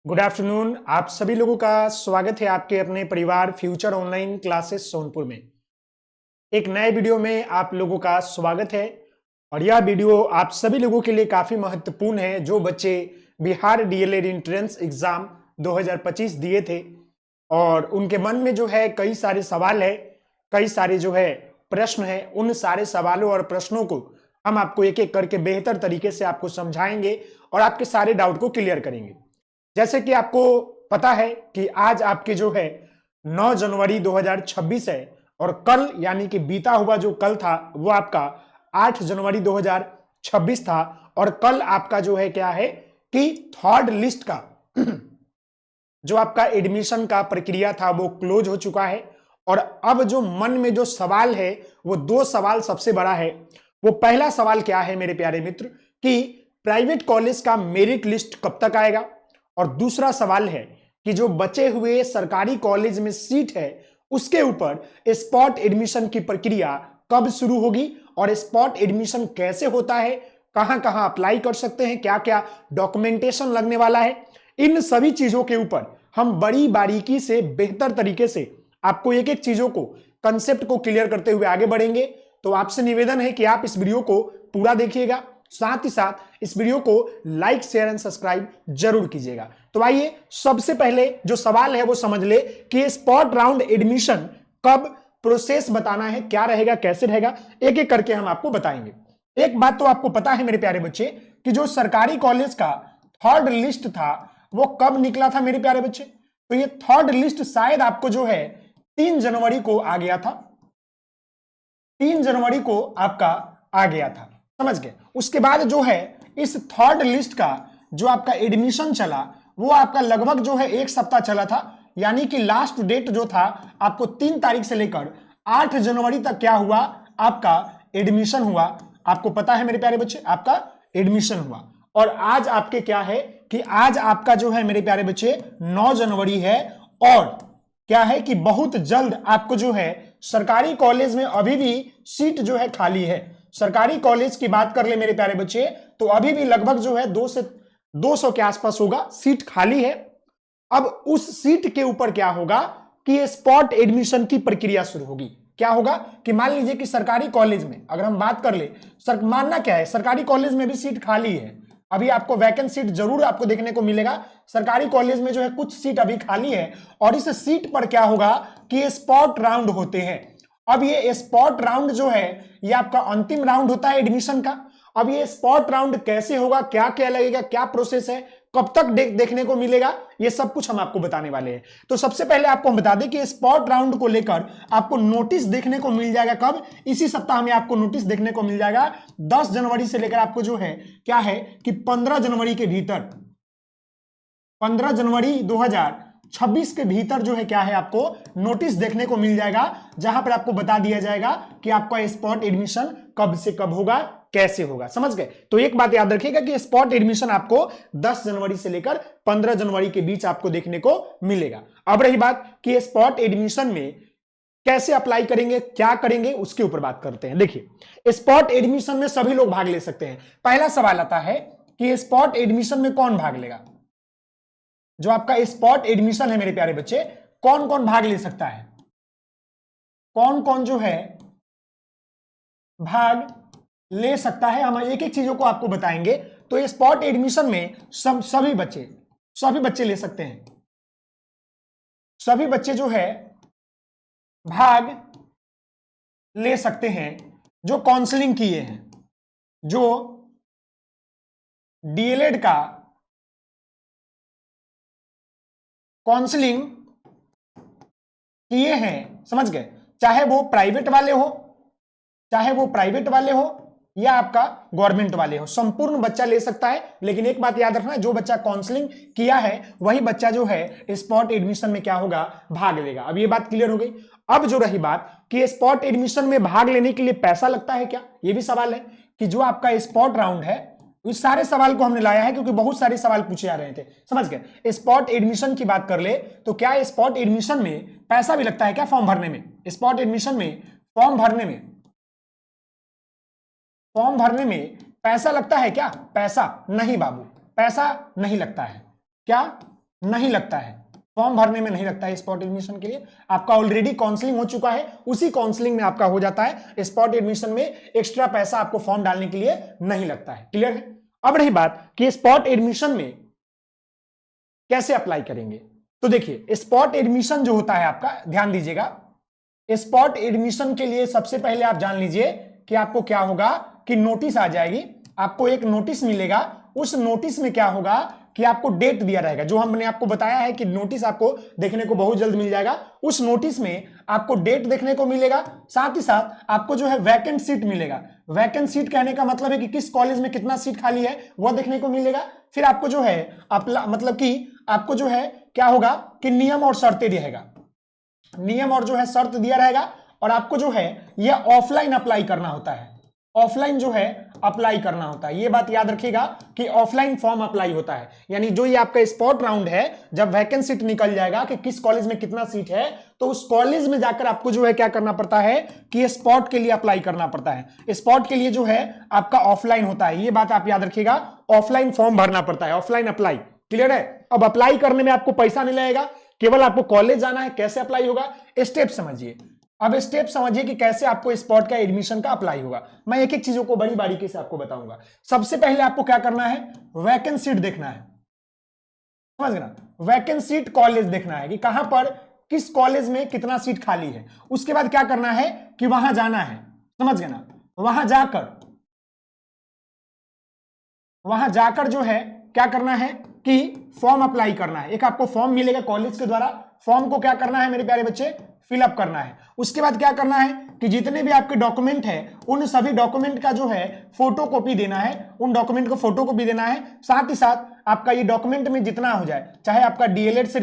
Good afternoon. आप सभी लोगों का स्वागत है आपके अपने परिवार फ्यूचर ऑनलाइन क्लासेस सोनपुर में। एक नए वीडियो में आप लोगों का स्वागत है और यह वीडियो आप सभी लोगों के लिए काफी महत्वपूर्ण है जो बच्चे बिहार डीएलएड एंट्रेंस एग्जाम 2025 दिए थे और उनके मन में जो है कई सारे सवाल है, कई सारे जो है प्रश्न है। उन सारे सवालों और प्रश्नों को हम आपको एक एक करके बेहतर तरीके से आपको समझाएंगे और आपके सारे डाउट को क्लियर करेंगे। जैसे कि आपको पता है कि आज आपके जो है 9 जनवरी 2026 है और कल यानी कि बीता हुआ जो कल था वो आपका 8 जनवरी 2026 था और कल आपका जो है क्या है कि थर्ड लिस्ट का जो आपका एडमिशन का प्रक्रिया था वो क्लोज हो चुका है। और अब जो मन में जो सवाल है वो दो सवाल सबसे बड़ा है। वो पहला सवाल क्या है मेरे प्यारे मित्र कि प्राइवेट कॉलेज का मेरिट लिस्ट कब तक आएगा, और दूसरा सवाल है कि जो बचे हुए सरकारी कॉलेज में सीट है उसके ऊपर स्पॉट एडमिशन की प्रक्रिया कब शुरू होगी और स्पॉट एडमिशन कैसे होता है, कहां कहां अप्लाई कर सकते हैं, क्या क्या डॉक्यूमेंटेशन लगने वाला है। इन सभी चीजों के ऊपर हम बड़ी बारीकी से बेहतर तरीके से आपको एक एक चीजों को कंसेप्ट को क्लियर करते हुए आगे बढ़ेंगे। तो आपसे निवेदन है कि आप इस वीडियो को पूरा देखिएगा, साथ ही साथ इस वीडियो को लाइक शेयर एंड सब्सक्राइब जरूर कीजिएगा। तो आइए सबसे पहले जो सवाल है वो समझ ले कि स्पॉट राउंड एडमिशन कब, प्रोसेस बताना है, क्या रहेगा, कैसे रहेगा, एक एक करके हम आपको बताएंगे। एक बात तो आपको पता है मेरे प्यारे बच्चे कि जो सरकारी कॉलेज का थर्ड लिस्ट था वो कब निकला था मेरे प्यारे बच्चे। तो ये थर्ड लिस्ट शायद आपको जो है 3 जनवरी को आ गया था, 3 जनवरी को आपका आ गया था, समझ गए। उसके बाद जो है इस थर्ड लिस्ट का जो आपका एडमिशन चला वो आपका लगभग जो है एक सप्ताह चला था, यानी कि लास्ट डेट जो था आपको 3 तारीख से लेकर 8 जनवरी तक क्या हुआ, आपका एडमिशन हुआ। आपको पता है मेरे प्यारे बच्चे आपका एडमिशन हुआ। और आज आपके क्या है कि आज आपका जो है मेरे प्यारे बच्चे 9 जनवरी है और क्या है कि बहुत जल्द आपको जो है सरकारी कॉलेज में अभी भी सीट जो है खाली है। सरकारी कॉलेज की बात कर ले मेरे प्यारे बच्चे तो अभी भी लगभग जो है 200 के आसपास होगा, सीट खाली है। अब उस सीट के ऊपर क्या होगा कि स्पॉट एडमिशन की प्रक्रिया शुरू होगी। क्या होगा कि मान लीजिए कि सरकारी कॉलेज में अगर हम बात कर ले, मानना क्या है सरकारी कॉलेज में भी सीट खाली है, अभी आपको वैकेंट सीट जरूर आपको देखने को मिलेगा। सरकारी कॉलेज में जो है कुछ सीट अभी खाली है और इस सीट पर क्या होगा कि स्पॉट राउंड होते हैं। अब ये स्पॉट राउंड जो है ये आपका अंतिम राउंड होता है एडमिशन का। अब ये स्पॉट राउंड कैसे होगा, क्या क्या लगेगा, क्या प्रोसेस है, कब तक देखने को मिलेगा, ये सब कुछ हम आपको बताने वाले हैं। तो सबसे पहले आपको हम बता दें कि स्पॉट राउंड को लेकर आपको नोटिस देखने को मिल जाएगा कब, इसी सप्ताह में आपको नोटिस देखने को मिल जाएगा। 10 जनवरी से लेकर आपको जो है क्या है कि 15 जनवरी के भीतर, 15 जनवरी 2026 के भीतर जो है क्या है आपको नोटिस देखने को मिल जाएगा, जहां पर आपको बता दिया जाएगा कि आपका स्पॉट एडमिशन कब से कब होगा, कैसे होगा, समझ गए। तो एक बात याद रखिएगा कि स्पॉट एडमिशन आपको 10 जनवरी से लेकर 15 जनवरी के बीच आपको देखने को मिलेगा। अब रही बात कि स्पॉट एडमिशन में कैसे अप्लाई करेंगे, क्या करेंगे, उसके ऊपर बात करते हैं। देखिए स्पॉट एडमिशन में सभी लोग भाग ले सकते हैं। पहला सवाल आता है कि स्पॉट एडमिशन में कौन भाग लेगा। जो आपका स्पॉट एडमिशन है मेरे प्यारे बच्चे, कौन कौन भाग ले सकता है, कौन कौन जो है भाग ले सकता है, हम एक एक चीजों को आपको बताएंगे। तो स्पॉट एडमिशन में सभी बच्चे ले सकते हैं। सभी बच्चे जो है भाग ले सकते हैं जो काउंसलिंग किए हैं, जो डीएलएड का काउंसलिंग किए हैं, समझ गए। चाहे वो प्राइवेट वाले हो या आपका गवर्नमेंट वाले हो, संपूर्ण बच्चा ले सकता है। लेकिन एक बात याद रखना, जो बच्चा काउंसलिंग किया है वही बच्चा जो है स्पॉट एडमिशन में क्या होगा, भाग लेगा। अब ये बात क्लियर हो गई। अब जो रही बात कि स्पॉट एडमिशन में भाग लेने के लिए पैसा लगता है क्या, ये भी सवाल है कि जो आपका स्पॉट राउंड है, इस सारे सवाल को हमने लाया है क्योंकि बहुत सारे सवाल पूछे जा रहे थे, समझ गए। स्पॉट एडमिशन की बात कर ले तो क्या स्पॉट एडमिशन में पैसा भी लगता है क्या, फॉर्म भरने में। स्पॉट एडमिशन में फॉर्म भरने में पैसा लगता है क्या, पैसा नहीं बाबू, पैसा नहीं लगता है। क्या नहीं लगता है, फॉर्म भरने में नहीं लगता है स्पॉट एडमिशन के लिए। आपका ऑलरेडी काउंसलिंग हो चुका है, उसी काउंसलिंग में आपका हो जाता है। स्पॉट एडमिशन में एक्स्ट्रा पैसा आपको फॉर्म डालने के लिए नहीं लगता है। क्लियर है? अब रही बात कि स्पॉट एडमिशन में कैसे अप्लाई करेंगे, तो देखिए स्पॉट एडमिशन जो होता है आपका, ध्यान दीजिएगा, स्पॉट एडमिशन के लिए सबसे पहले आप जान लीजिए कि आपको क्या होगा कि नोटिस आ जाएगी, आपको एक नोटिस मिलेगा। उस नोटिस में क्या होगा कि आपको डेट दिया रहेगा, जो हमने आपको बताया है कि नोटिस आपको देखने को बहुत जल्द मिल जाएगा। उस नोटिस में आपको डेट देखने को मिलेगा, साथ ही साथ आपको जो है वैकेंट सीट मिलेगा। वैकेंट सीट कहने का मतलब है कि किस कॉलेज में कितना सीट खाली है वह देखने को मिलेगा। फिर आपको जो है मतलब कि आपको जो है क्या होगा कि नियम और शर्तें रहेगा, नियम और जो है शर्त दिया रहेगा। और आपको जो है यह ऑफलाइन अप्लाई करना होता है, ऑफलाइन जो है अप्लाई करना होता है। ये बात याद रखिएगा कि ऑफलाइन फॉर्म अप्लाई होता है, यानी जो ये आपका स्पॉट राउंड है, जब वैकेंट सीट निकल जाएगा कि किस कॉलेज में कितना सीट है, तो उस कॉलेज में जाकर आपको जो है क्या करना पड़ता है कि स्पॉट के लिए अप्लाई करना पड़ता है। स्पॉट के लिए जो है आपका ऑफलाइन होता है, ये बात आप याद रखिएगा, ऑफलाइन फॉर्म भरना पड़ता है, ऑफलाइन अप्लाई। क्लियर है? अब अप्लाई करने में आपको पैसा नहीं लगेगा, केवल आपको कॉलेज जाना है। कैसे अप्लाई होगा, स्टेप समझिए। अब स्टेप समझिए कि कैसे आपको स्पॉट का एडमिशन का अप्लाई होगा। मैं एक एक चीजों को बड़ी बारीकी से आपको बताऊंगा। सबसे पहले आपको क्या करना है, वैकेंट सीट देखना है, समझ गए ना, वैकेंट सीट कॉलेज देखना है कि कहां पर किस कॉलेज में कितना सीट खाली है। उसके बाद क्या करना है कि वहां जाना है, समझ गए ना, वहां जाकर जो है क्या करना है कि फॉर्म अप्लाई करना है। एक आपको फॉर्म मिलेगा कॉलेज के द्वारा, फॉर्म को क्या करना है मेरे प्यारे बच्चे, फिलअप करना है। उसके बाद क्या करना है कि जितने भी आपके डॉक्यूमेंट है उन सभी डॉक्यूमेंट का जो है फोटो कॉपी देना है, उन डॉक्यूमेंट को फोटो कॉपी देना है। साथ ही साथ आपका ये डॉक्यूमेंट में जितना हो जाए, चाहे आपका डीएलएड से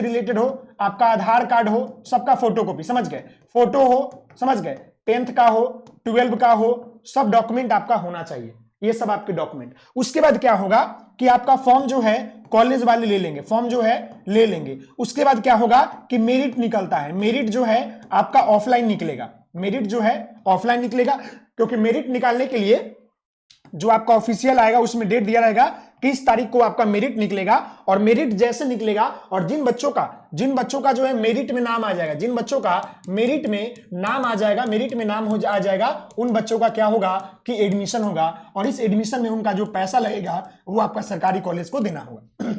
रिलेटेड हो, आपका आधार कार्ड हो, सबका फोटो कॉपी, समझ गए, फोटो हो, समझ गए, 10th का हो, 12 का हो, सब डॉक्यूमेंट आपका होना चाहिए, ये सब आपके डॉक्यूमेंट। उसके बाद क्या होगा कि आपका फॉर्म जो है कॉलेज वाले ले लेंगे, फॉर्म जो है ले लेंगे। उसके बाद क्या होगा कि मेरिट निकलता है, मेरिट जो है आपका ऑफलाइन निकलेगा, मेरिट जो है ऑफलाइन निकलेगा, क्योंकि मेरिट निकालने के लिए जो आपका ऑफिशियल आएगा उसमें डेट दिया रहेगा कि इस तारीख को आपका मेरिट निकलेगा। और मेरिट जैसे निकलेगा और जिन बच्चों का जो है मेरिट में नाम आ जाएगा, जिन बच्चों का मेरिट में नाम आ जाएगा, मेरिट में नाम आ जाएगा, उन बच्चों का क्या होगा कि एडमिशन होगा। और इस एडमिशन में उनका जो पैसा लगेगा वो आपका सरकारी कॉलेज को देना होगा।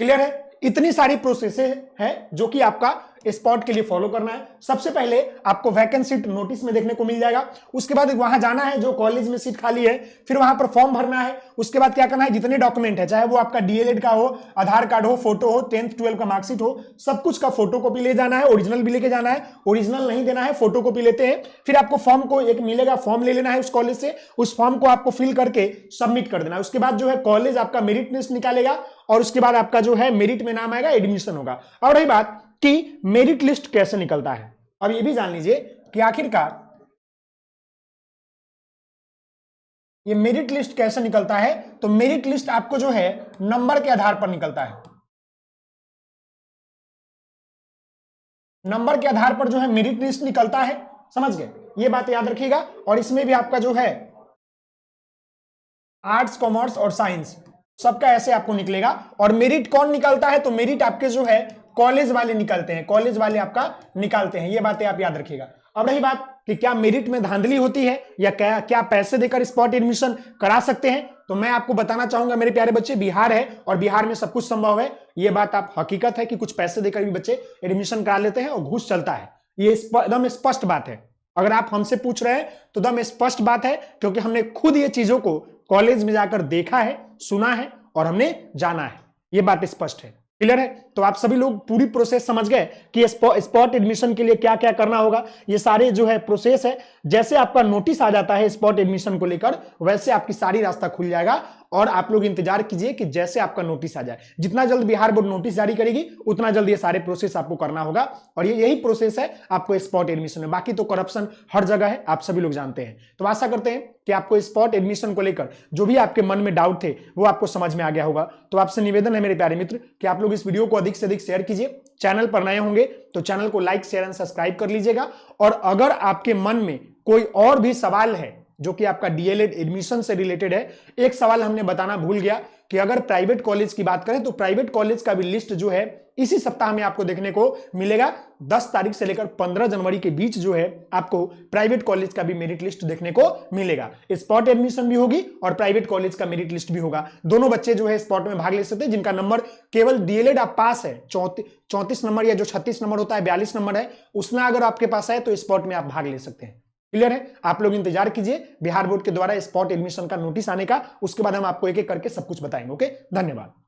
क्लियर है? इतनी सारी प्रोसेस है जो कि आपका स्पॉट के लिए फॉलो करना है। सबसे पहले आपको वैकेंट सीट नोटिस में देखने को मिल जाएगा। उसके बाद वहां जाना है जो कॉलेज में सीट खाली है, फिर वहां पर फॉर्म भरना है। उसके बाद क्या करना है, जितने डॉक्यूमेंट है, चाहे वो आपका डीएलएड का हो, आधार कार्ड हो, फोटो हो, 10th 12 का मार्कशीट हो, सब कुछ का फोटो कॉपी ले जाना है। ओरिजिनल भी लेके जाना है, ओरिजिनल नहीं देना है, फोटो कॉपी लेते हैं। फिर आपको फॉर्म को एक मिलेगा, फॉर्म ले लेना है उस कॉलेज से, उस फॉर्म को आपको फिल करके सबमिट कर देना है। उसके बाद जो है कॉलेज आपका मेरिट लिस्ट निकालेगा और उसके बाद आपका जो है मेरिट में नाम आएगा, एडमिशन होगा। और रही बात कि मेरिट लिस्ट कैसे निकलता है, अब ये भी जान लीजिए कि आखिरकार ये मेरिट लिस्ट कैसे निकलता है। तो मेरिट लिस्ट आपको जो है नंबर के आधार पर निकलता है, नंबर के आधार पर जो है मेरिट लिस्ट निकलता है, समझ गए, ये बात याद रखिएगा। और इसमें भी आपका जो है आर्ट्स, कॉमर्स और साइंस सबका ऐसे आपको निकलेगा। और मेरिट कौन निकलता है, तो मेरिट आपके जो है कॉलेज वाले निकलते हैं, कॉलेज वाले आपका निकालते हैं, ये बातें आप याद रखिएगा। अब रही बात कि क्या मेरिट में धांधली होती है या क्या पैसे देकर स्पॉट एडमिशन करा सकते हैं, तो मैं आपको बताना चाहूंगा मेरे प्यारे बच्चे, बिहार है और बिहार में सब कुछ संभव है। ये बात आप हकीकत है कि कुछ पैसे देकर भी बच्चे एडमिशन करा लेते हैं और घूस चलता है, ये एकदम स्पष्ट बात है। अगर आप हमसे पूछ रहे हैं तो एकदम स्पष्ट बात है, क्योंकि हमने खुद ये चीजों को कॉलेज में जाकर देखा है, सुना है और हमने जाना है, ये बात स्पष्ट है। क्लियर है? तो आप सभी लोग पूरी प्रोसेस समझ गए कि स्पॉट एडमिशन के लिए क्या क्या करना होगा। ये सारे जो है प्रोसेस है, जैसे आपका नोटिस आ जाता है स्पॉट एडमिशन को लेकर, वैसे आपकी सारी रास्ता खुल जाएगा। और आप लोग इंतजार कीजिए कि जैसे आपका नोटिस आ जाए, जितना जल्द बिहार बोर्ड नोटिस जारी करेगी उतना जल्द ये सारे प्रोसेस आपको करना होगा। और ये यही प्रोसेस है आपको स्पॉट एडमिशन में। बाकी तो करप्शन हर जगह है, आप सभी लोग जानते हैं। तो आशा करते हैं कि आपको स्पॉट एडमिशन को लेकर जो भी आपके मन में डाउट थे वो आपको समझ में आ गया होगा। तो आपसे निवेदन है मेरे प्यारे मित्र कि आप लोग इस वीडियो को अधिक से अधिक शेयर कीजिए। चैनल पर नए होंगे तो चैनल को लाइक, शेयर एंड सब्सक्राइब कर लीजिएगा। और अगर आपके मन में कोई और भी सवाल है जो कि आपका डीएलएड एडमिशन से रिलेटेड है। एक सवाल हमने बताना भूल गया कि अगर प्राइवेट कॉलेज की बात करें तो प्राइवेट कॉलेज का भी लिस्ट जो है इसी सप्ताह में आपको देखने को मिलेगा। 10 तारीख से लेकर 15 जनवरी के बीच जो है आपको प्राइवेट कॉलेज का भी मेरिट लिस्ट देखने को मिलेगा। स्पॉट एडमिशन भी होगी और प्राइवेट कॉलेज का मेरिट लिस्ट भी होगा। दोनों बच्चे जो है स्पॉट में भाग ले सकते हैं जिनका नंबर केवल डीएलएड आप पास है 34 नंबर या जो 36 नंबर होता है 42 नंबर है उसमें अगर आपके पास है तो स्पॉट में आप भाग ले सकते हैं। क्लियर है? आप लोग इंतजार कीजिए बिहार बोर्ड के द्वारा स्पॉट एडमिशन का नोटिस आने का, उसके बाद हम आपको एक एक करके सब कुछ बताएंगे। ओके, धन्यवाद।